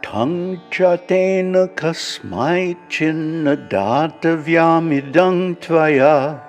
Kang chatena kasmai chinna datavyamidang tvaya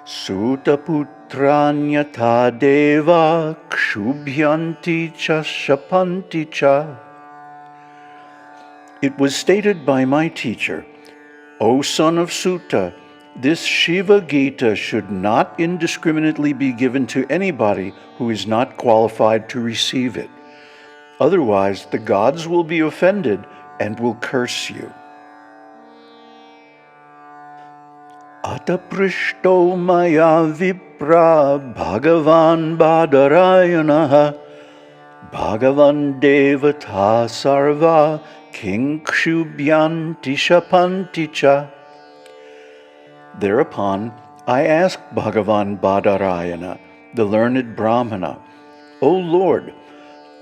Sūta putranyata deva kshubhyanti cha shapanti cha. It was stated by my teacher, O son of Sūta, this Śiva-gītā should not indiscriminately be given to anybody who is not qualified to receive it. Otherwise, the gods will be offended and will curse you. Ataprishto maya vipra Bhagavān Bādarāyaṇa Bhagavan devata sarva kinkshubhyanti shapanti cha. Thereupon, I asked Bhagavān Bādarāyaṇa, the learned brāhmaṇa, O Lord,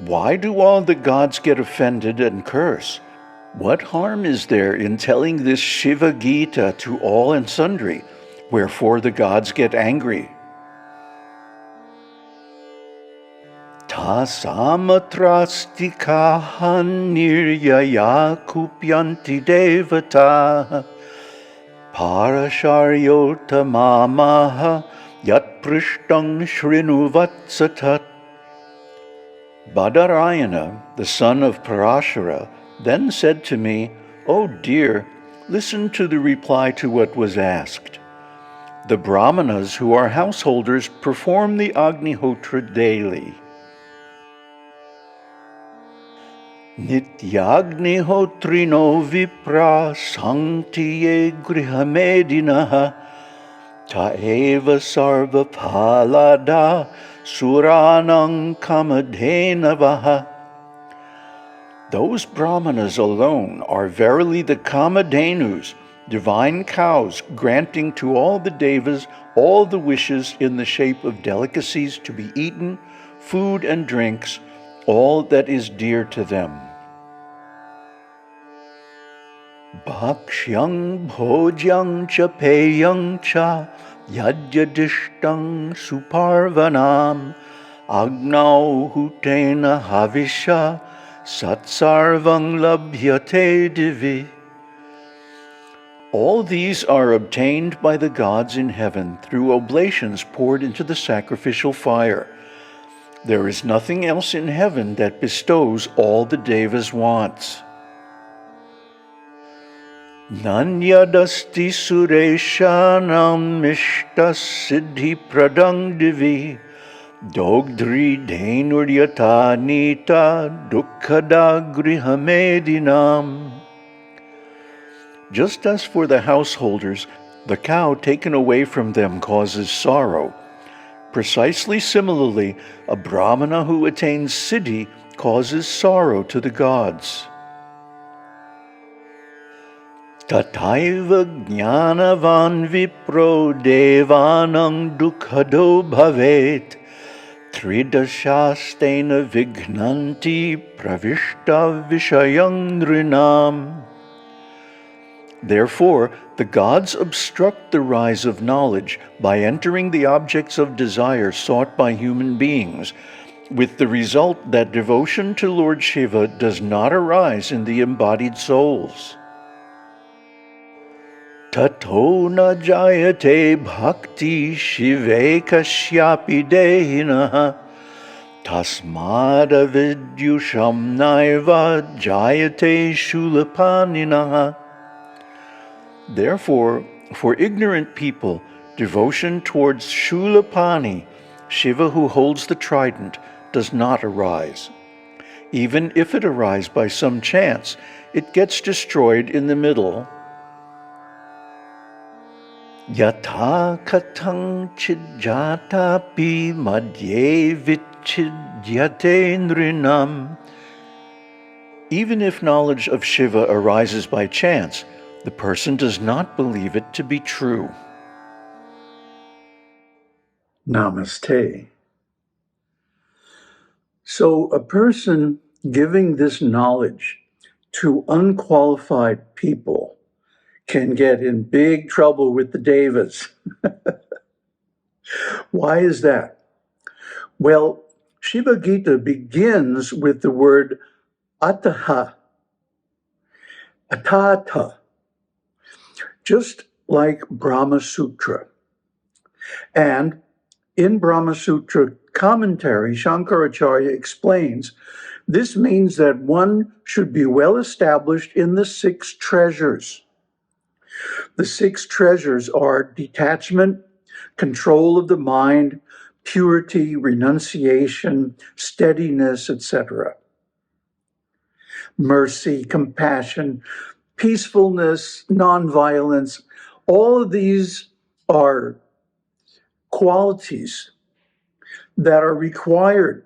why do all the gods get offended and curse? What harm is there in telling this Śiva-gītā to all and sundry, wherefore the gods get angry? Tasamatrastikaha niryaya kupyanti devata Parāśaryota mamaha yat prishtang shrinu vatsatat. Bādarāyaṇa, the son of Parāśara, then said to me, O dear, listen to the reply to what was asked. The brāhmaṇas who are householders perform the agnihotra daily. Nityagnihotrino vipra sanctiye grihamedinaha ta eva sarva phalada suranang kāmadhenavaha. Those brāhmanas alone are verily the kāmadhenus, divine cows, granting to all the devas all the wishes in the shape of delicacies to be eaten, food and drinks, all that is dear to them. Bhakshyang bhodyang cha peyang cha yadyadishtang suparvanam agnau hutena havisha satsarvang labhyate divi. All these are obtained by the gods in heaven through oblations poured into the sacrificial fire. There is nothing else in heaven that bestows all the devas' wants. Nanyadasti sureshanam mishta siddhi pradang divi dogdri dhenuryata nita dukkada grihamedinam. Just as for the householders, the cow taken away from them causes sorrow, precisely similarly, a brāhmana who attains siddhi causes sorrow to the gods. Tathaiva jnanavan vipro devanang dukkado bhavet tridashastena vignanti pravishta vishayang nrinam. Therefore, the gods obstruct the rise of knowledge by entering the objects of desire sought by human beings, with the result that devotion to Lord Shiva does not arise in the embodied souls. Tato na jayate bhakti shivekashyapi dehinaha tasmada vidyusham naiva jayate shulapaninaha. Therefore, for ignorant people, devotion towards Shulapani, Shiva who holds the trident, does not arise. Even if it arise by some chance, it gets destroyed in the middle. Yatha katang chidjatapi madhye vichidyate nrinam. Even if knowledge of Shiva arises by chance, the person does not believe it to be true. Namaste. So a person giving this knowledge to unqualified people can get in big trouble with the devas. Why is that? Well, Śiva-gītā begins with the word ataha, atata, just like Brahma Sutra. And in Brahma Sutra commentary, Shankaracharya explains this means that one should be well established in the 6 treasures. The 6 treasures are detachment, control of the mind, purity, renunciation, steadiness, etc. Mercy, compassion, peacefulness, nonviolence. All of these are qualities that are required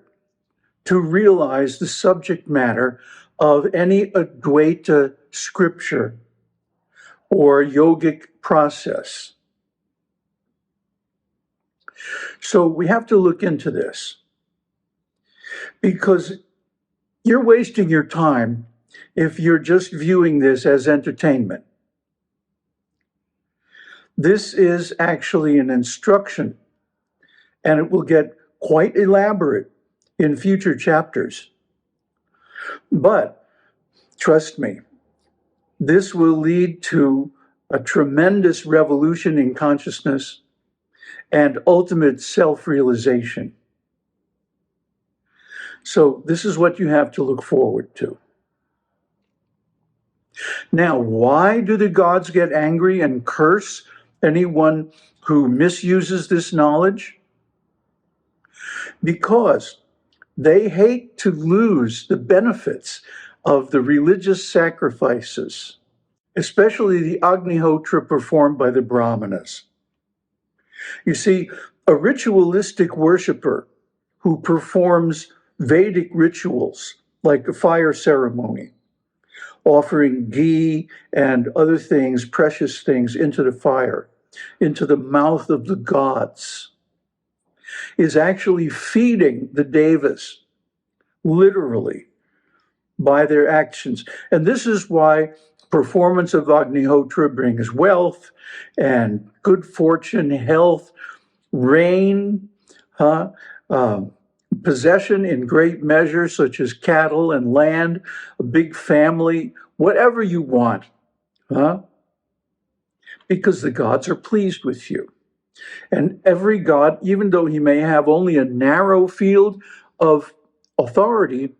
to realize the subject matter of any Advaita scripture or yogic process. So we have to look into this, because you're wasting your time if you're just viewing this as entertainment. This is actually an instruction, and it will get quite elaborate in future chapters. But trust me, this will lead to a tremendous revolution in consciousness and ultimate self-realization. So this is what you have to look forward to. Now, why do the gods get angry and curse anyone who misuses this knowledge? Because they hate to lose the benefits of the religious sacrifices, especially the agnihotra performed by the brāhmaṇas. You see, a ritualistic worshiper who performs Vedic rituals like a fire ceremony, offering ghee and other things, precious things, into the fire, into the mouth of the gods, is actually feeding the devas, literally, by their actions. And this is why performance of agnihotra brings wealth and good fortune, health, rain, possession in great measure, such as cattle and land, a big family, whatever you want, because the gods are pleased with you. And every god, even though he may have only a narrow field of authority,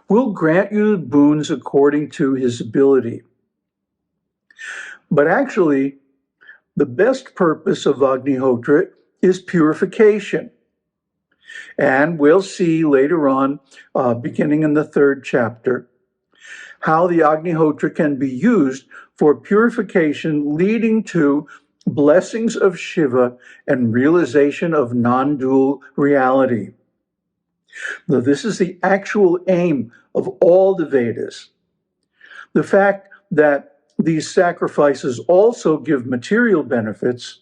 will grant you boons according to his ability. But actually, the best purpose of agnihotra is purification. And we'll see later on, beginning in the 3rd chapter, how the agnihotra can be used for purification, leading to blessings of Shiva and realization of non-dual reality. Now, this is the actual aim of all the Vedas. The fact that these sacrifices also give material benefits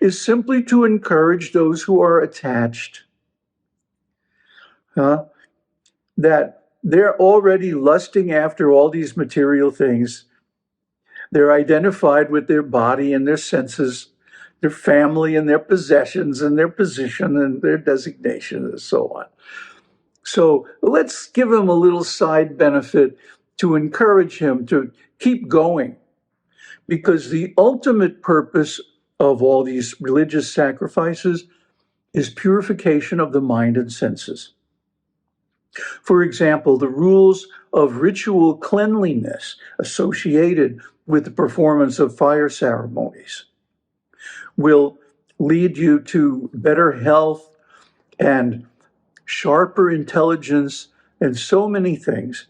is simply to encourage those who are attached, that they're already lusting after all these material things. They're identified with their body and their senses, their family and their possessions and their position and their designation and so on. So let's give him a little side benefit to encourage him to keep going, because the ultimate purpose of all these religious sacrifices is purification of the mind and senses. For example, the rules of ritual cleanliness associated with the performance of fire ceremonies will lead you to better health and sharper intelligence and so many things.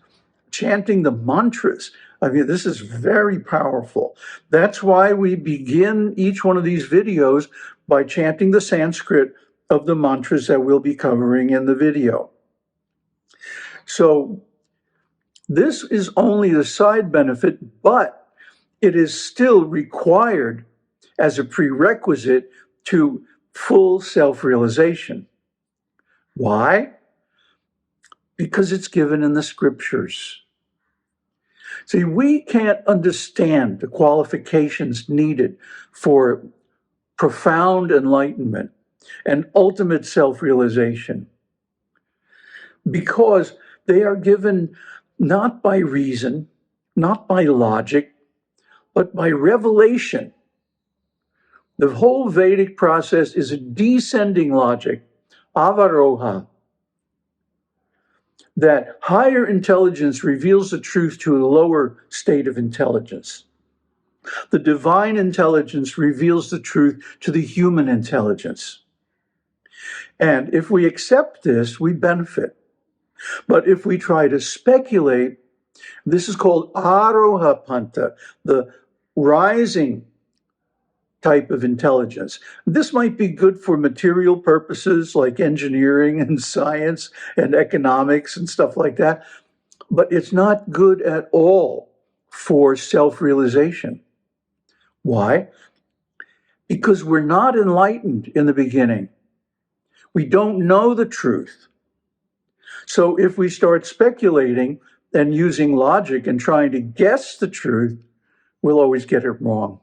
Chanting the mantras, I mean, this is very powerful. That's why we begin each one of these videos by chanting the Sanskrit of the mantras that we'll be covering in the video. So this is only the side benefit, but it is still required as a prerequisite to full self-realization. Why? Because it's given in the scriptures. See, we can't understand the qualifications needed for profound enlightenment and ultimate self-realization, because they are given not by reason not by logic, but by revelation. The whole Vedic process is a descending logic, avaroha, that higher intelligence reveals the truth to a lower state of intelligence. The divine intelligence reveals the truth to the human intelligence. And if we accept this, we benefit. But if we try to speculate, this is called aroha panta, the rising type of intelligence. This might be good for material purposes like engineering and science and economics and stuff like that, but it's not good at all for self-realization. Why? Because we're not enlightened in the beginning. We don't know the truth. So if we start speculating and using logic and trying to guess the truth, we'll always get it wrong.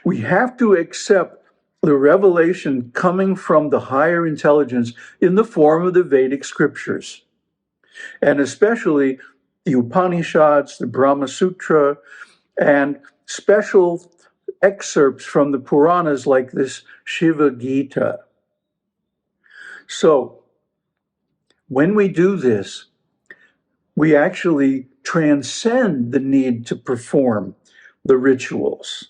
We have to accept the revelation coming from the higher intelligence in the form of the Vedic scriptures, and especially the Upanishads, the Brahma Sutra, and special excerpts from the Puranas like this Śiva-gītā. So, when we do this, we actually transcend the need to perform the rituals.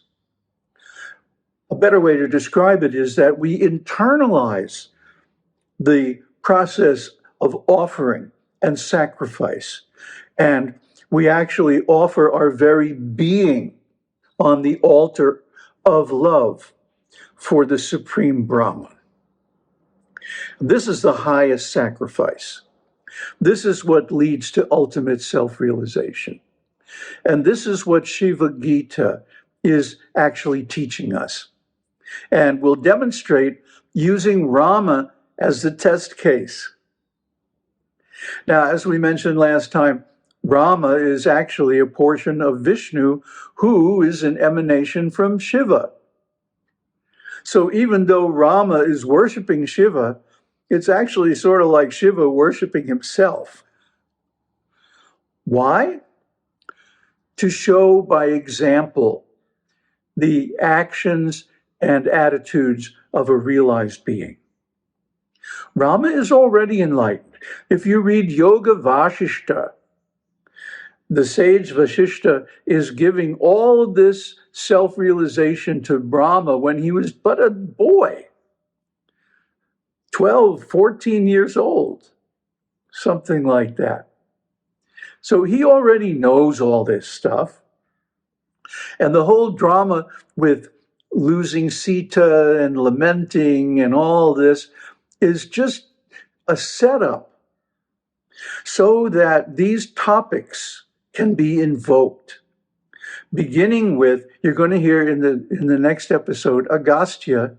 A better way to describe it is that we internalize the process of offering and sacrifice, and we actually offer our very being on the altar of love for the Supreme Brahman. This is the highest sacrifice. This is what leads to ultimate self-realization. And this is what Śiva-gītā is actually teaching us. And we'll demonstrate using Rama as the test case. Now, as we mentioned last time, Rama is actually a portion of Vishnu who is an emanation from Shiva. So even though Rama is worshiping Shiva, it's actually sort of like Shiva worshiping himself. Why? To show by example the actions and attitudes of a realized being. Rama is already enlightened. If you read Yoga Vasishta, the sage Vasishta is giving all of this self-realization to Brahma when he was but a boy, 12, 14 years old, something like that. So he already knows all this stuff. And the whole drama with losing Sūta and lamenting and all this is just a setup so that these topics can be invoked. Beginning with, you're going to hear in the next episode, Agastya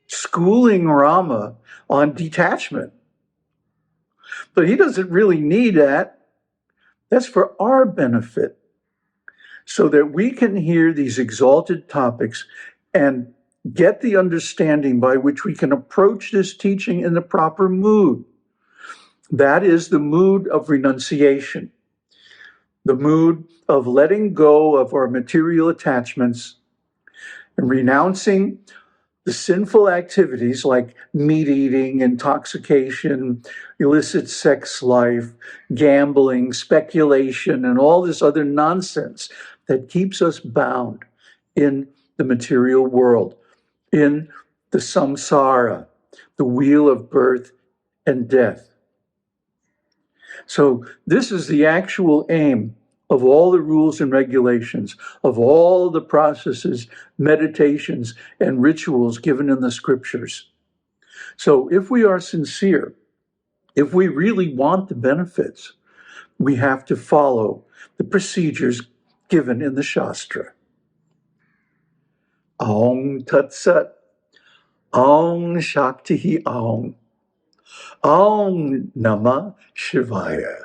schooling Rama on detachment. But he doesn't really need that. That's for our benefit, so that we can hear these exalted topics and get the understanding by which we can approach this teaching in the proper mood. That is the mood of renunciation, the mood of letting go of our material attachments and renouncing the sinful activities like meat eating, intoxication, illicit sex life, gambling, speculation, and all this other nonsense that keeps us bound in the material world, in the samsara, the wheel of birth and death. So this is the actual aim of all the rules and regulations, of all the processes, meditations, and rituals given in the scriptures. So if we are sincere, if we really want the benefits, we have to follow the procedures given in the Shastra. Aum Tat Sat, Aum Shakti Aum, Aum Namah Shivaya.